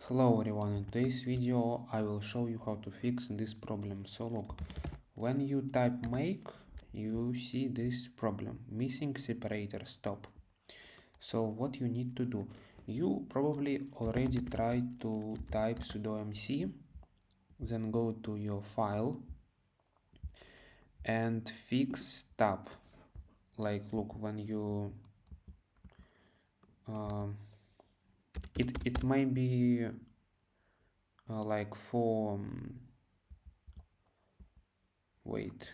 Hello everyone, in today's video I will show you how to fix this problem. So look, when you type make, you see this problem, missing separator stop. So what you need to do, you probably already tried to type sudo mc, then go to your file and fix tab. Like look, when you it might be like for wait,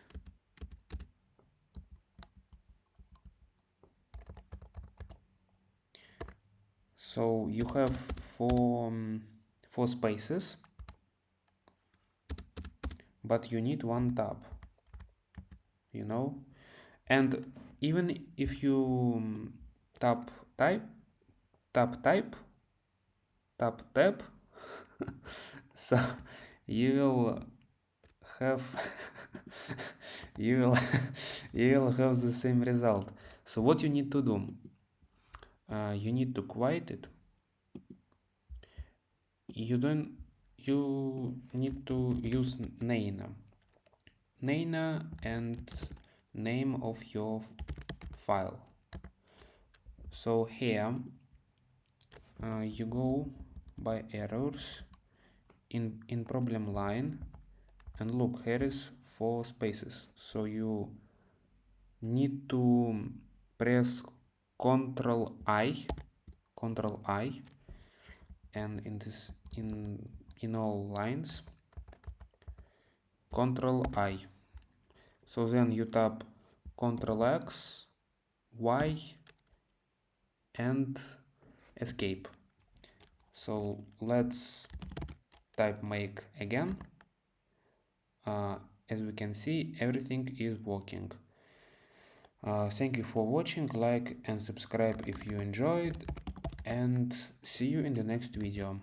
so you have four spaces, but you need one tab, and even if you tab type tab so you will have you will you will have the same result. So what you need to do, you need to quiet it. You need to use Nana and name of your file. So here you go by errors in problem line, and look, here is 4 spaces, so you need to press Ctrl I, and in all lines Ctrl I. So then you tap Ctrl X, Y, and escape. So let's type make again. As we can see, everything is working. Thank you for watching, like and subscribe if you enjoyed, and see you in the next video.